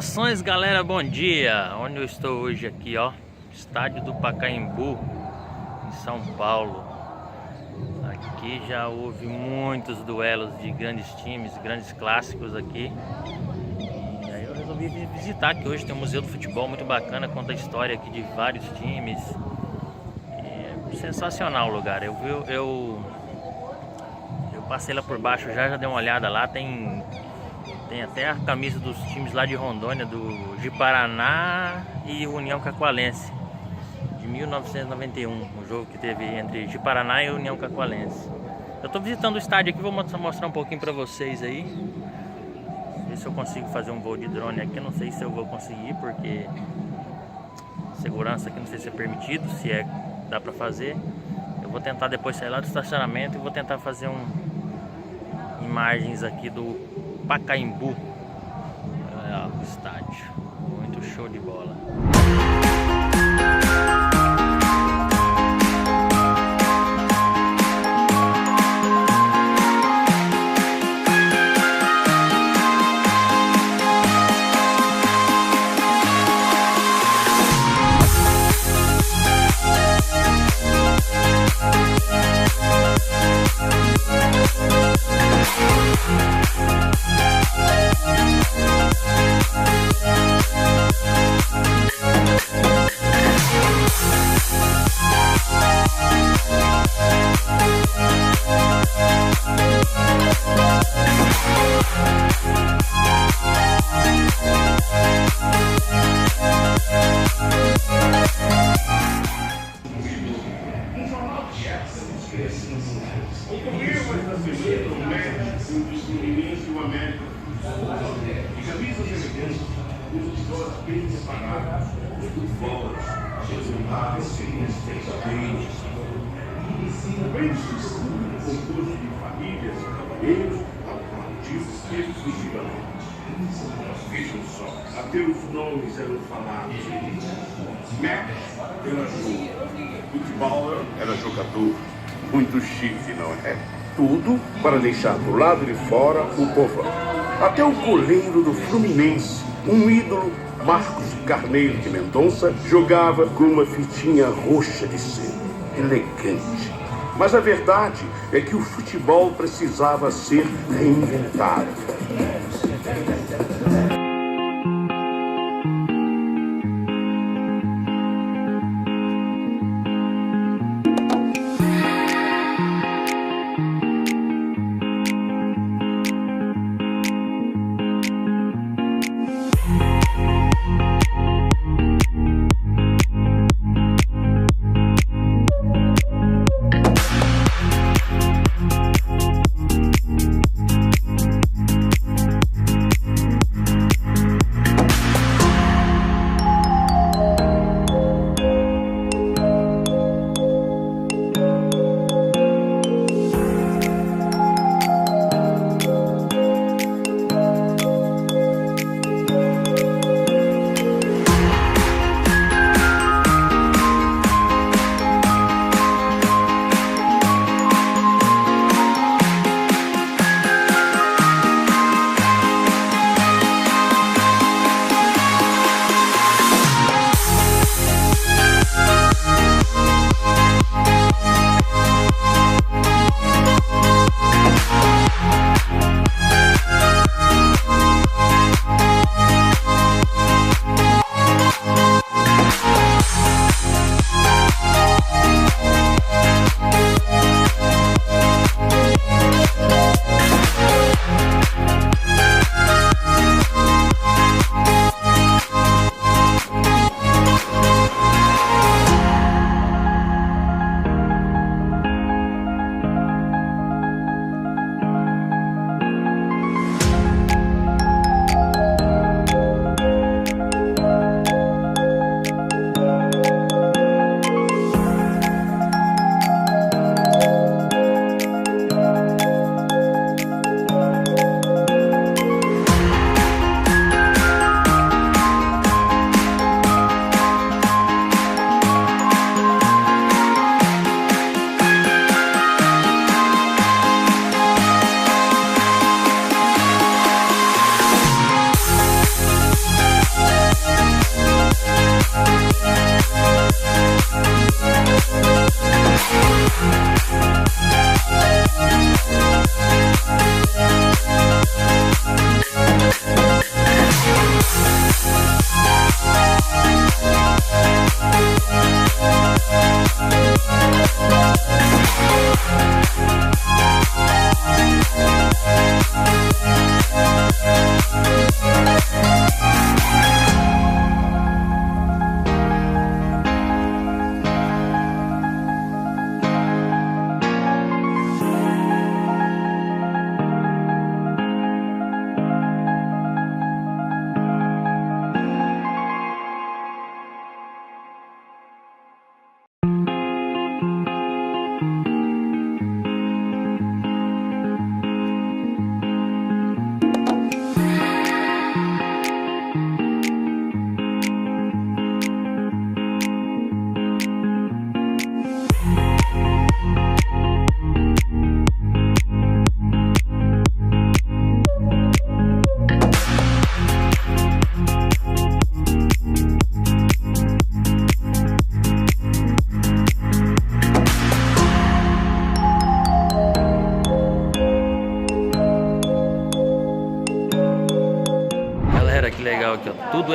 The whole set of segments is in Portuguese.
Saudações, galera, bom dia. Onde eu estou hoje aqui, ó, estádio do Pacaembu, em São Paulo. Aqui já houve muitos duelos de grandes times, grandes clássicos aqui. E aí eu resolvi visitar aqui hoje. Tem um museu do futebol muito bacana, conta a história aqui de vários times. É sensacional o lugar. Eu passei lá por baixo, já dei uma olhada lá. Tem até a camisa dos times lá de Rondônia, de Paraná e União Cacoalense, de 1991, o jogo que teve entre de Paraná e União Cacoalense. Eu estou visitando o estádio aqui, vou mostrar um pouquinho para vocês aí. Ver se eu consigo fazer um voo de drone aqui. Eu não sei se eu vou conseguir, porque segurança aqui não sei se é permitido, se dá para fazer. Eu vou tentar depois sair lá do estacionamento e vou tentar fazer imagens aqui do Pacaembu, o estádio, muito show de bola. Composto de famílias, cavalheiros, alternativos e fugitivamente. Vejam só, até os nomes eram falados. Mac era jogo, futebol era jogador. Muito chique, não é? Tudo para deixar do lado de fora o povão. Até o goleiro do Fluminense, um ídolo, Marcos Carneiro de Mendonça, jogava com uma fitinha roxa de seda, elegante. Mas a verdade é que o futebol precisava ser reinventado.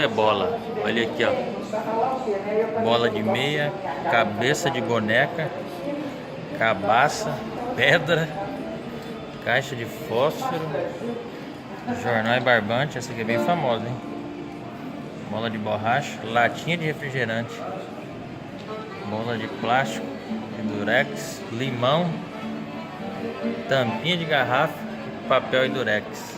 é bola. Olha aqui, ó. Bola de meia, cabeça de boneca, cabaça, pedra, caixa de fósforo, jornal e barbante. Essa aqui é bem famosa, hein? Bola de borracha, latinha de refrigerante, bola de plástico, de durex, limão, tampinha de garrafa, papel e durex.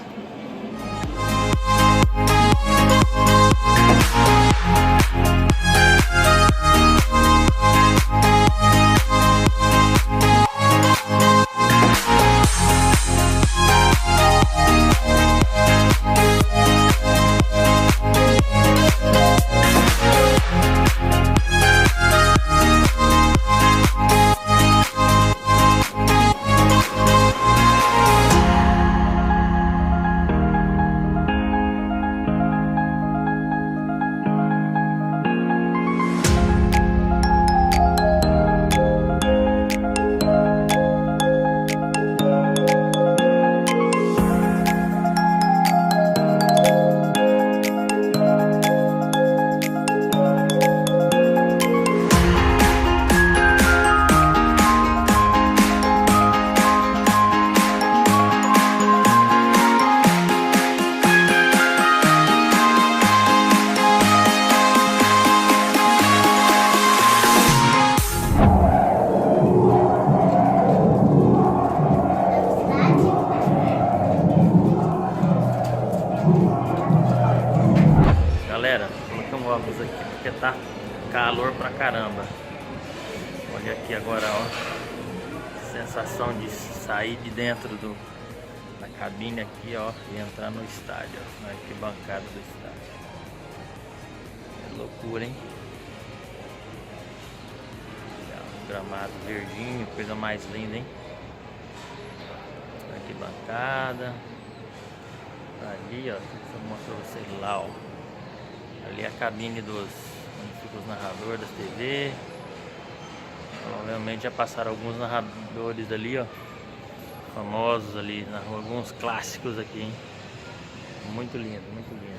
Galera, coloquei um óculos aqui porque tá calor pra caramba. Olha aqui agora, ó. Sensação de sair de dentro da cabine aqui, ó, e entrar no estádio. Olha que bancada do estádio. É loucura, hein? Um gramado verdinho, coisa mais linda, hein? Olha que bancada. Ali, ó, deixa eu mostrar pra vocês lá, ó. Ali é a cabine onde ficam os narradores da TV. Provavelmente já passaram alguns narradores ali, ó, famosos ali na rua, alguns clássicos aqui, hein? Muito lindo, muito lindo.